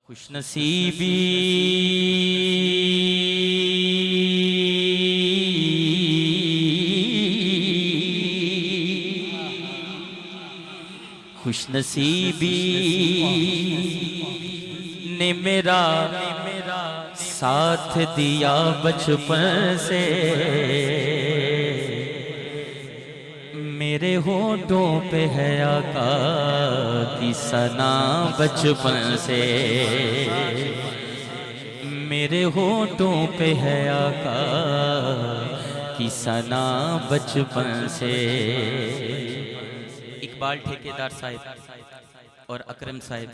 خوش نصیبی خوش نصیبی نے میرا ساتھ دیا بچپن سے، میرے ہونٹوں پہ ہے آقا کی ثنا بچپن سے، میرے ہونٹوں پہ ہے آقا کی ثنا بچپن سے۔ اقبال ٹھیکیدار صاحب اور اکرم صاحب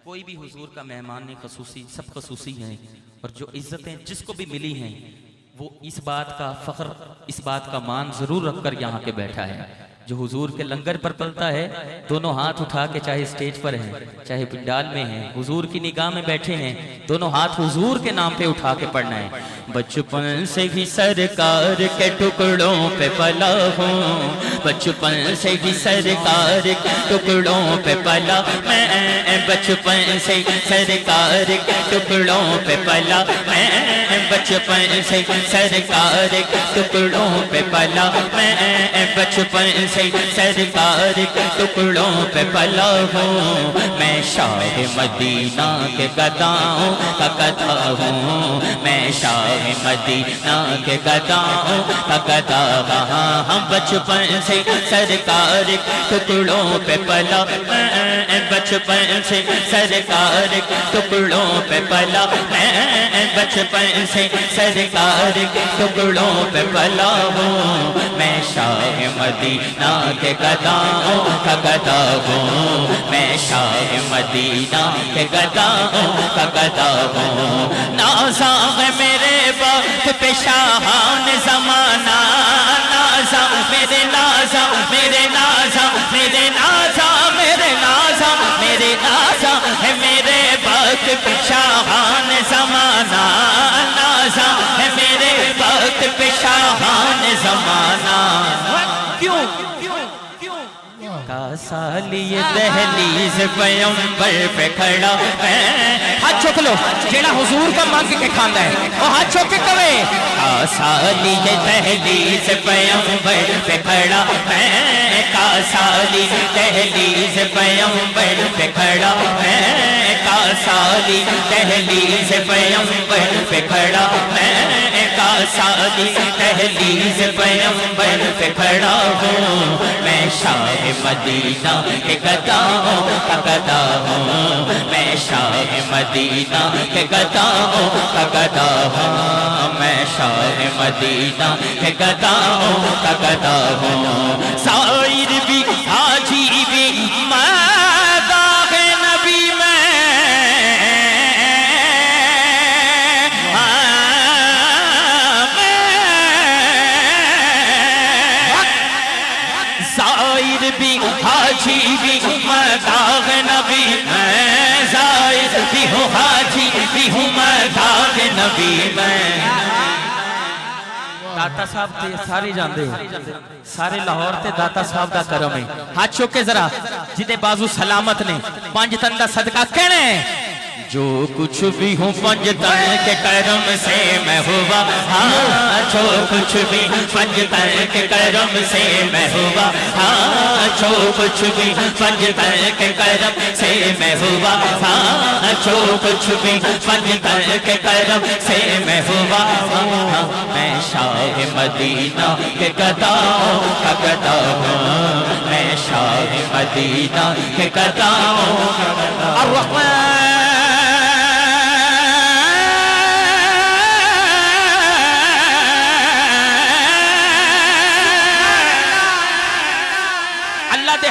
کوئی بھی حضور کا مہمان نہیں، خصوصی سب خصوصی ہیں، اور جو عزتیں جس کو بھی ملی ہیں وہ اس بات کا فخر، اس بات کا مان ضرور رکھ کر یہاں کے بیٹھا ہے۔ جو حضور کے لنگر پر پلتا ہے دونوں ہاتھ اٹھا کے، چاہے سٹیج پر ہیں چاہے پنڈال میں ہیں، حضور کی نگاہ میں بیٹھے ہیں، دونوں ہاتھ حضور کے نام پہ اٹھا کے پڑھنا ہے۔ بچپن سے ہی سرکار کے ٹکڑوں پہ پلا ہوں، بچپن سے ہی سرکار کے ٹکڑوں پہ پلا میں، بچپن سے سرکار کے ٹکڑوں پہ پلا میں، بچپن سے سرکار کے ٹکڑوں پہ پلا میں، بچپن سے سرکار کے ٹکڑوں پہ پلا ہوں، میں شاہ مدینہ کے گداؤں کا گدا ہوں، میں شاہ مدینہ کے گداؤں کا گدا ہوں، ہم بچپن سے سرکار کے ٹکڑوں پہ پلا میں، بچپن سے سرکار کے ٹکڑوں پہ پلا میں، بچپن سے سرکار کے ٹکڑوں پہ پلا ہوں، میں شاہ مدینہ کے گداؤں کا گدا ہوں، میں شاہ مدینہ کے گداؤں کا گدا ہوں، نازاں ہے میرے وقت پہ شاہان زمانہ، نازاں میرے نازاں میرے نازاں میرے نازاں میرے نازاں میرے نازاں ہے میرے وقت پہ شاہان زمانہ، نازاں ہے میرے وقت پہ شاہان زمانہ۔ کیوں کاسالی دہلیز پیمبر پہ کھڑا ہے، ہاتھ چوک لو جیڑا حضور کا مانگ کے کھانا ہے وہ ہاتھ چوک کے کوئے، کاسالی دہلیز پیمبر پہ کھڑا ہے، کاسالی دہلیز پیمبر پہ کھڑا ہے، کاسالی دہلیز پیمبر پہ کھڑا ہے، کاسالی دہلیز پیمبر پہ کھڑا ہوں، میں شاہ مدینہ کے گداؤں کا گدا ہوں، میں شاہ مدینہ کے گداؤں کا گدا ہوں، میں شاہ مدینہ کے گداؤں کا گدا ہوں، سائر بھی حاجی بھی مداح نبی میں، زائر بھی حاجی بھی مداح نبی میں، زائر بھی ہوں حاجی بھی ہوں مداح نبی میں۔ داتا صاحب تے سارے جاندے سارے لاہور تے داتا صاحب دا کرم ہے، ہاتھ چوکے ذرا جدے بازو سلامت نے پانچ تن دا صدقہ کہنے، جو کچھ بھی ہوں پنج تن کے کرم سے میں ہوا، ہاں جو کچھ بھی پنج تن کے کرم سے میں ہوا، ہاں جو کچھ بھی پنج تن کے کرم سے میں ہوا، ہاں جو کچھ بھی پنج تن کے کرم سے میں ہوا، میں شاہ مدینہ کے گداؤں کا گدا ہوں، میں شاہ مدینہ کے گداؤں کا گدا ہوں۔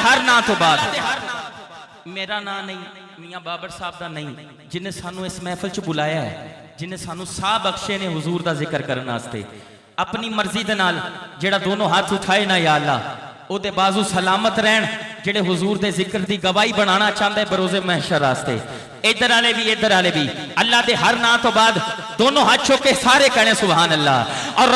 ہر نا تو بعد میرا نا نہیں، میاں بابر صاحب دا نہیں، جنہیں سانو اس محفل چ بلایا ہے، جنہیں سانو سا بخشے نے حضور دا ذکر کرنا آستے، اپنی مرضی دے نال جیڑا دونوں ہاتھ اٹھائے نا یا اللہ او دے بازو سلامت رہن، جیڑے حضور دے ذکر دی گواہی بنانا چاہتا ہے بروز محشر آستے، ادھر آلے بھی ادھر آلے بھی، اللہ دے ہر نا تو بعد دونوں ہاتھ چوکے سارے کہنے سبحان اللہ، اور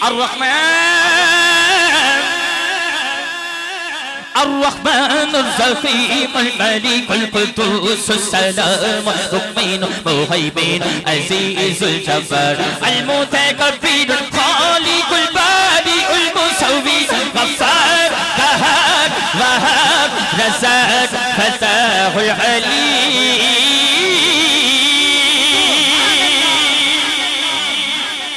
الرحمن الرحمن الرحيم الملك القدوس السلام المؤمن المهيمن عزيز الجبار المتكبر خالق البارئ المسوي غفار قهار وهاب رزاق فتاح العليم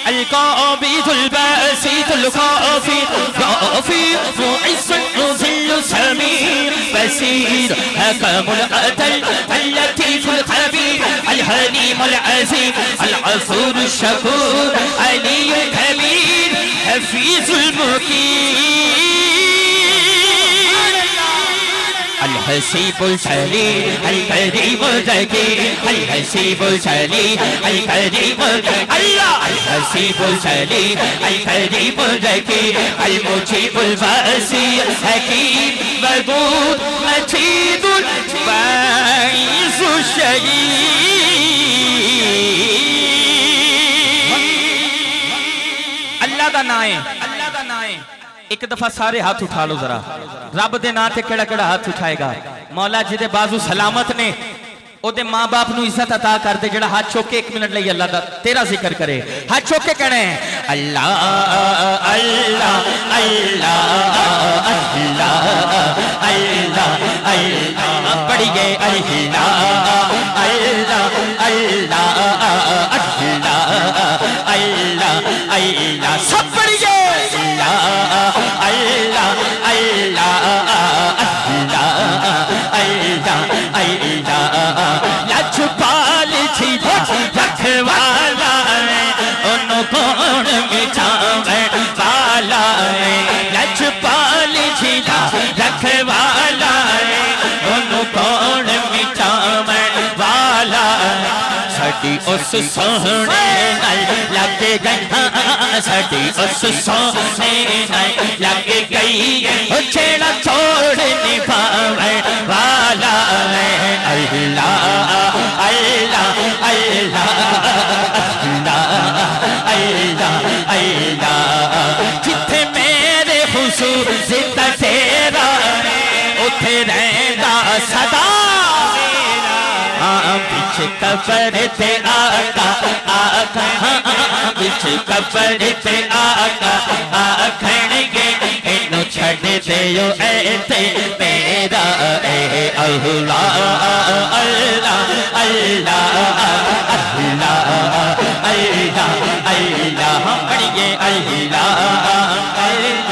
القابض الباسط الخافض رافع معز مذل سميع بصير حكم العدل اللطيف الخبير الحليم العزيز الغفور الشكور علي الكبير حفيظ المقيم الحسيب الجليل الكريم الذكي الحسيب الجليل الكريم الله الحسيب الجليل الكريم الذكي المجيب الواسع الحكيم ودود مجيد الباعث الشهيد اللہ دا نام ہے ایک دفعہ سارے ہاتھ اٹھا لو ذرا رب دے نام تے کیڑا کیڑا ہاتھ اٹھائے گا مولا جی دے بازو سلامت نے او دے ماں باپ نو عزت عطا کر دے جڑا ہاتھ چوکے ایک منٹ لئی اللہ دا تیرا ذکر کرے ہاتھ چوکے کہنے ہیں اللہ اللہ اللہ اللہ اللہ اللہ پڑھئے اللہ اللہ اللہ اللہ اللہ سب پڑھئے اللہ اللہ اللہ اللہ لچ پال چھیڑا رکھوالا ہے انہوں کون مٹھاویں والا ہے لچ پال چھیڑا رکھوالا ہے انہوں کون مٹھاویں والا ہے ساڑی اس سونے نال لگے گئی ساڑی اس سونے نال لگے گئی چھیڑا چھوڑ نبھاویں والا ہے اللہ اللہ اللہ اللہ اللہ جتھے میرے حضور زندہ تیرا اتھے رہندا صدا بچ قبر تے آقا آقا بچ قبر تے آقا آکھنگے انہوں چھڑ دیو اے تے میرا اے اللہ اللہ اللہ اللہ اللہ اللہ پڑھئے اللہ اللہ